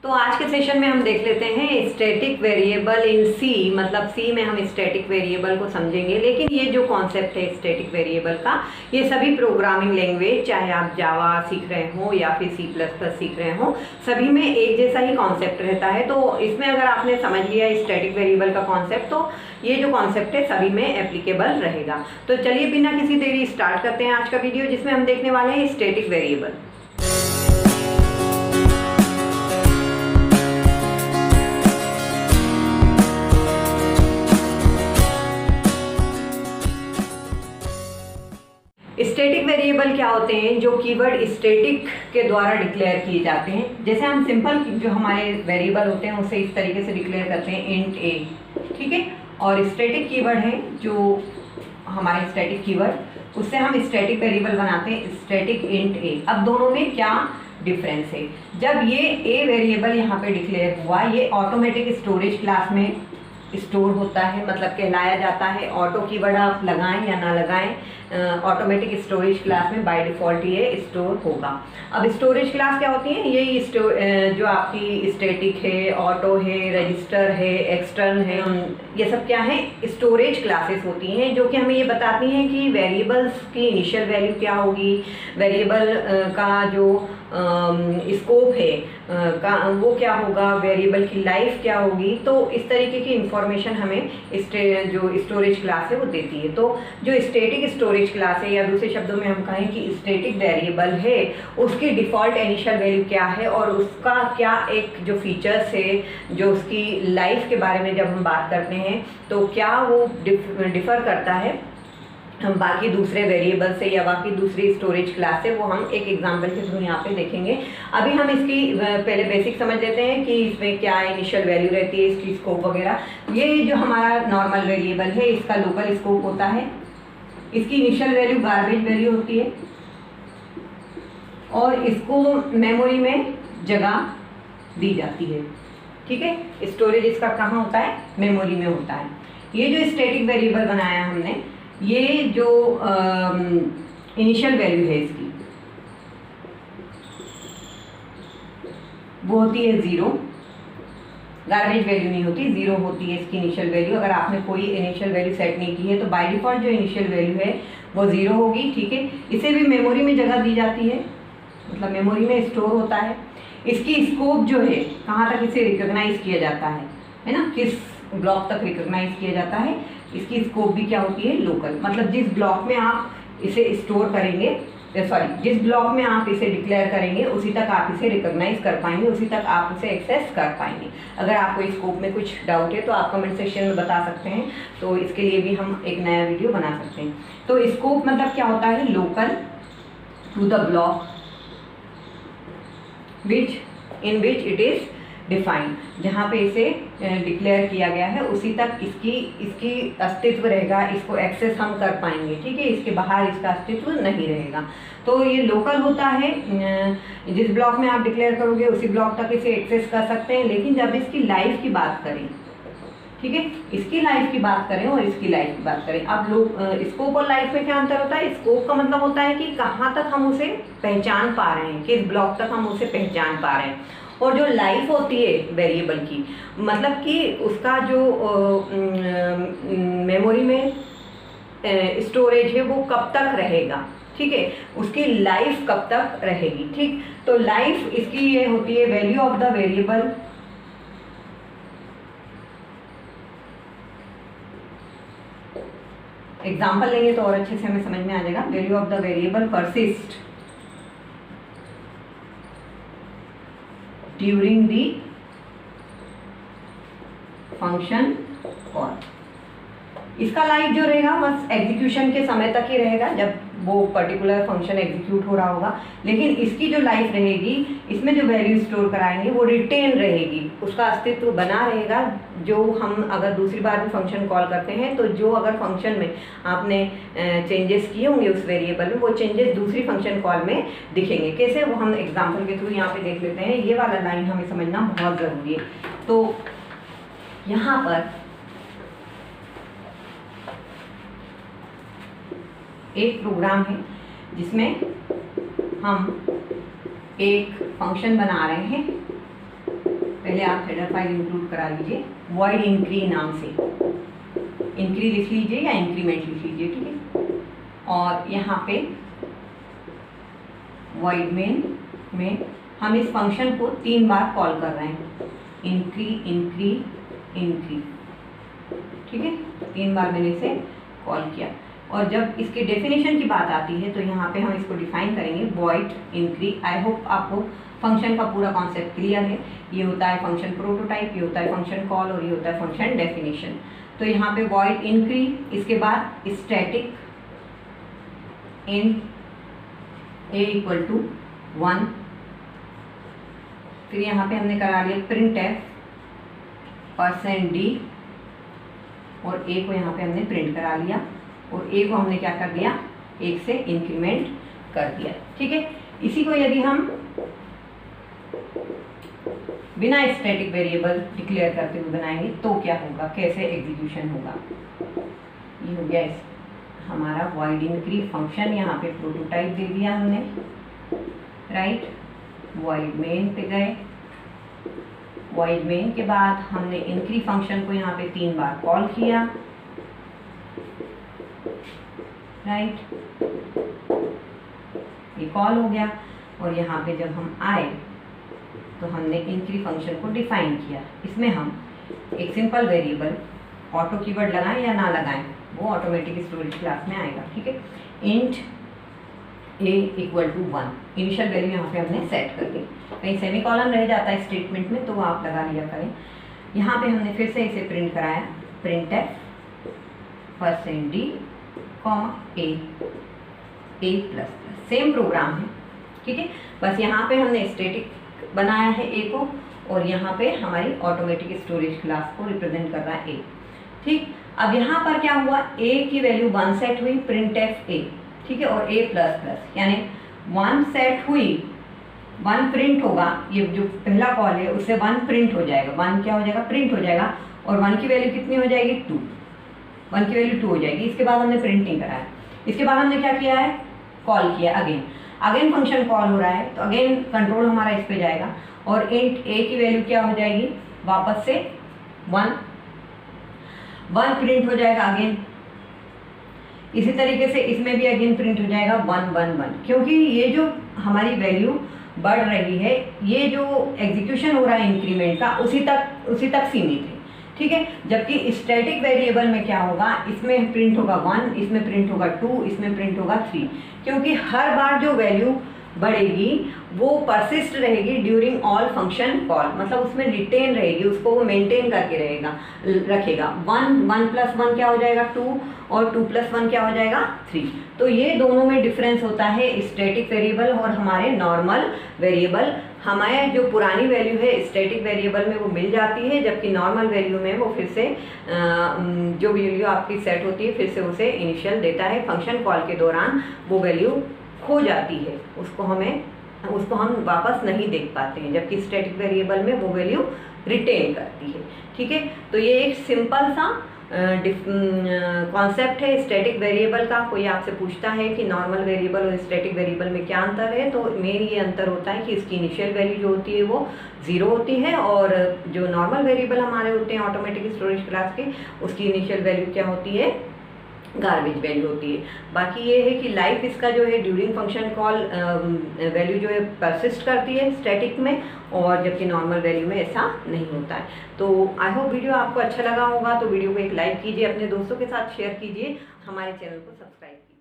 तो आज के सेशन में हम देख लेते हैं स्टैटिक वेरिएबल इन सी, मतलब सी में हम स्टैटिक वेरिएबल को समझेंगे। लेकिन ये जो कॉन्सेप्ट है स्टैटिक वेरिएबल का, ये सभी प्रोग्रामिंग लैंग्वेज, चाहे आप जावा सीख रहे हो या फिर C++ सीख रहे हो, सभी में एक जैसा ही कॉन्सेप्ट रहता है। तो इसमें अगर आपने समझ लिया स्टैटिक वेरिएबल का कॉन्सेप्ट, तो ये जो कॉन्सेप्ट है सभी में एप्लीकेबल रहेगा। तो चलिए बिना किसी देरी स्टार्ट करते हैं आज का वीडियो, जिसमें हम देखने वाले हैं स्टैटिक वेरिएबल। स्टैटिक वेरिएबल क्या होते हैं? जो कीवर्ड स्टैटिक के द्वारा डिक्लेयर किए जाते हैं। जैसे हम सिंपल जो हमारे वेरिएबल होते हैं उसे इस तरीके से डिक्लेयर करते हैं, इंट ए, ठीक है। और स्टैटिक कीवर्ड है जो हमारे स्टैटिक कीवर्ड, उससे हम स्टैटिक वेरिएबल बनाते हैं, स्टैटिक इंट ए। अब दोनों में क्या डिफरेंस है? जब ये ए वेरिएबल यहाँ पे डिक्लेयर हुआ, ये ऑटोमेटिक स्टोरेज क्लास में स्टोर होता है, मतलब कहलाया जाता है। ऑटो कीवर्ड आप लगाएं या ना लगाएं, ऑटोमेटिक स्टोरेज क्लास में बाय डिफ़ॉल्ट ये स्टोर होगा। अब स्टोरेज क्लास क्या होती है? ये जो आपकी स्टैटिक है, ऑटो है, रजिस्टर है, एक्सटर्न है, ये सब क्या है? स्टोरेज क्लासेस होती हैं, जो कि हमें ये बताती हैं कि वेरिएबल्स की इनिशियल वैल्यू क्या होगी, वेरिएबल का जो स्कोप है वो क्या होगा, वेरिएबल की लाइफ क्या होगी। तो इस तरीके की इंफॉर्मेशन हमें जो स्टोरेज क्लास है वो देती है। तो जो स्टैटिक स्टोरेज क्लास है, या दूसरे शब्दों में हम कहें कि स्टैटिक वेरिएबल है, उसकी डिफ़ॉल्ट इनिशियल वैल्यू क्या है और उसका क्या एक जो फीचर्स है, जो उसकी लाइफ के बारे में जब हम बात करते हैं तो क्या वो डिफ़र करता है हम बाकी दूसरे वेरिएबल से या बाकी दूसरी स्टोरेज क्लास से, वो हम एक एग्जांपल के थ्रू यहाँ पे देखेंगे। अभी हम इसकी पहले बेसिक समझ लेते हैं कि इसमें क्या इनिशियल वैल्यू रहती है, इसकी स्कोप वगैरह। ये जो हमारा नॉर्मल वेरिएबल है, इसका लोकल स्कोप होता है, इसकी इनिशियल वैल्यू गार्बेज वैल्यू होती है और इसको मेमोरी में जगह दी जाती है, ठीक है। स्टोरेज इसका कहाँ होता है? मेमोरी में होता है। ये जो स्टैटिक वेरिएबल बनाया हमने, ये जो इनिशियल वैल्यू है इसकी, वो होती है 0, गार्बेज वैल्यू नहीं होती, 0 होती है इसकी इनिशियल वैल्यू। अगर आपने कोई इनिशियल वैल्यू सेट नहीं की है तो बाय डिफ़ॉल्ट जो इनिशियल वैल्यू है वो 0 होगी, ठीक है। इसे भी मेमोरी में जगह दी जाती है, मतलब मेमोरी में स्टोर होता है। इसकी स्कोप जो है, कहाँ तक इसे रिकॉग्नाइज किया जाता है ना, किस ब्लॉक तक रिकॉग्नाइज किया जाता है, इसकी स्कोप भी क्या होती है? लोकल। मतलब जिस ब्लॉक में आप इसे स्टोर करेंगे, जिस ब्लॉक में आप इसे डिक्लेयर करेंगे, उसी तक आप इसे रिकॉग्नाइज कर पाएंगे, उसी तक आप इसे एक्सेस कर पाएंगे। अगर आपको स्कोप में कुछ डाउट है तो आप कमेंट सेक्शन में बता सकते हैं, तो इसके लिए भी हम एक नया वीडियो बना सकते हैं। तो स्कोप मतलब क्या होता है? Local to the block in which it is defined, जहाँ पे इसे डिक्लेयर किया गया है उसी तक इसकी अस्तित्व रहेगा, इसको एक्सेस हम कर पाएंगे, ठीक है। इसके बाहर इसका अस्तित्व नहीं रहेगा। तो ये लोकल होता है, जिस ब्लॉक में आप डिक्लेयर करोगे उसी ब्लॉक तक इसे एक्सेस कर सकते हैं। लेकिन जब इसकी लाइफ की बात करें, ठीक है, इसकी लाइफ की बात करें और इसकी लाइफ की बात करें, अब स्कोप और लाइफ में क्या अंतर होता है? स्कोप का मतलब होता है कि कहाँ तक हम उसे पहचान पा रहे हैं, किस ब्लॉक तक हम उसे पहचान पा रहे हैं। और जो लाइफ होती है वेरिएबल की, मतलब कि उसका जो मेमोरी में स्टोरेज है वो कब तक रहेगा, ठीक है, उसकी लाइफ कब तक रहेगी, ठीक। तो लाइफ इसकी ये होती है value of the variable example लेंगे तो और अच्छे से हमें समझ में आ जाएगा। Value of the variable persist during the function call. इसका लाइफ जो रहेगा बस एग्जीक्यूशन के समय तक ही रहेगा, जब वो पर्टिकुलर फंक्शन एग्जीक्यूट हो रहा होगा। लेकिन इसकी जो लाइफ रहेगी, इसमें जो वैल्यू स्टोर कराएंगे वो रिटेन रहेगी, उसका अस्तित्व बना रहेगा। जो हम अगर दूसरी बार भी फंक्शन कॉल करते हैं तो जो अगर फंक्शन में आपने चेंजेस किए होंगे उस वेरिएबल में, वो चेंजेस दूसरी फंक्शन कॉल में दिखेंगे। कैसे? वो हम एग्जाम्पल के थ्रू यहाँ पे देख लेते हैं। ये वाला लाइन हमें समझना बहुत ज़रूरी है। तो यहाँ पर एक प्रोग्राम है जिसमें हम एक फंक्शन बना रहे हैं पहले आप हेडर फाइल इंक्लूड करा लीजिए वॉइड इंक्री नाम से, इंक्री लिख लीजिए या इंक्रीमेंट लिख लीजिए, ठीक है। और यहाँ पे वॉइड मेन में हम इस फंक्शन को 3 बार कॉल कर रहे हैं, इंक्री इंक्री इंक्री, ठीक है। 3 बार मैंने इसे कॉल किया। और जब इसके डेफिनेशन की बात आती है तो यहाँ पे हम इसको डिफाइन करेंगे वॉइड इंक्री। आई होप आपको फंक्शन का पूरा कॉन्सेप्ट क्लियर है। ये होता है फंक्शन प्रोटोटाइप, ये होता है फंक्शन कॉल और ये होता है फंक्शन डेफिनेशन। तो यहाँ पे वॉइड इंक्री, इसके बाद static int a equal to 1, फिर यहाँ पे हमने करा लिया प्रिंट एफ %d और a को यहाँ पे हमने प्रिंट करा लिया और a को हमने क्या कर दिया, 1 से इंक्रीमेंट कर दिया, ठीक है। इसी को यदि हम बिना स्टैटिक वेरिएबल डिक्लेयर करते हुए बनाएंगे तो क्या होगा, कैसे एग्जीक्यूशन होगा। ये हो गया हमारा वॉइड इंक्री फंक्शन। यहाँ पे प्रोटोटाइप दे दिया हमने, राइट। वॉइड मेन पे गए, वॉइड मेन के बाद हमने इंक्री फंक्शन को यहाँ पे 3 बार कॉल किया, राइट। ये कॉल हो गया और यहाँ पे जब हम आए तो हमने इंक्री फंक्शन को डिफाइन किया। इसमें हम एक सिंपल वेरिएबल ऑटो कीवर्ड लगाएं या ना लगाएं वो ऑटोमेटिक स्टोरेज क्लास में आएगा, ठीक है। Int a equal to 1 initial value यहाँ पे हमने सेट कर दी। कहीं सेमीकोलन रह जाता है स्टेटमेंट में तो वो आप लगा लिया करें। यहाँ पे हमने फिर से इसे प्रिंट कराया, print f %d a plus, same programme है, ठीक है। बस यहाँ पे हमने स्टैटिक बनाया है a को और यहाँ पे हमारी ऑटोमेटिक स्टोरेज क्लास को रिप्रेजेंट कर रहा है a, ठीक। अब यहाँ पर क्या हुआ, a की वैल्यू 1 सेट हुई, प्रिंट एफ a, ठीक है, और a प्लस प्लस यानी 1 सेट हुई, 1 प्रिंट होगा। ये जो पहला कॉल है उससे 1 प्रिंट हो जाएगा, 1 क्या हो जाएगा, प्रिंट हो जाएगा और 1 की वैल्यू कितनी हो जाएगी, 2, 1 की वैल्यू 2 हो जाएगी। इसके बाद हमने प्रिंटिंग कराया, इसके बाद हमने क्या किया है, कॉल किया अगेन फंक्शन कॉल हो रहा है तो अगेन कंट्रोल हमारा इस पे जाएगा और इंट a की वैल्यू क्या हो जाएगी, वापस से 1 प्रिंट हो जाएगा अगेन। इसी तरीके से इसमें भी अगेन प्रिंट हो जाएगा 1 1 1, क्योंकि ये जो हमारी वैल्यू बढ़ रही है, ये जो एग्जीक्यूशन हो रहा है इंक्रीमेंट का उसी तक सीमित है, ठीक है। जबकि स्टैटिक वेरिएबल में क्या होगा, इसमें प्रिंट होगा 1, इसमें प्रिंट होगा 2, इसमें प्रिंट होगा 3, क्योंकि हर बार जो वैल्यू बढ़ेगी वो परसिस्ट रहेगी ड्यूरिंग ऑल फंक्शन कॉल, मतलब उसमें रिटेन रहेगी, उसको वो मेंटेन करके रखेगा। 1 प्लस 1 क्या हो जाएगा, 2 और 2 प्लस 1 क्या हो जाएगा, 3। तो ये दोनों में डिफरेंस होता है स्टैटिक वेरिएबल और हमारे नॉर्मल वेरिएबल। हमारे जो पुरानी वैल्यू है स्टैटिक वेरिएबल में वो मिल जाती है, जबकि नॉर्मल वैल्यू में वो फिर से जो वैल्यू आपकी सेट होती है फिर से उसे इनिशियल देता है। फंक्शन कॉल के दौरान वो वैल्यू खो जाती है, उसको हम वापस नहीं देख पाते हैं, जबकि स्टैटिक वेरिएबल में वो वैल्यू रिटेन करती है, ठीक है। तो ये एक सिंपल सा कॉन्सेप्ट है स्टैटिक वेरिएबल का। कोई आपसे पूछता है कि नॉर्मल वेरिएबल और स्टैटिक वेरिएबल में क्या अंतर है, तो मेन ये अंतर होता है कि इसकी इनिशियल वैल्यू जो होती है वो 0 होती है और जो नॉर्मल वेरिएबल हमारे होते हैं ऑटोमेटिक स्टोरेज क्लास के, उसकी इनिशियल वैल्यू क्या होती है, गार्बेज वैल्यू होती है। बाकी ये है कि लाइफ इसका जो है ड्यूरिंग फंक्शन कॉल वैल्यू जो है परसिस्ट करती है स्टैटिक में, और जबकि नॉर्मल वैल्यू में ऐसा नहीं होता है। तो आई होप वीडियो आपको अच्छा लगा होगा, तो वीडियो को एक लाइक कीजिए, अपने दोस्तों के साथ शेयर कीजिए, हमारे चैनल को सब्सक्राइब कीजिए।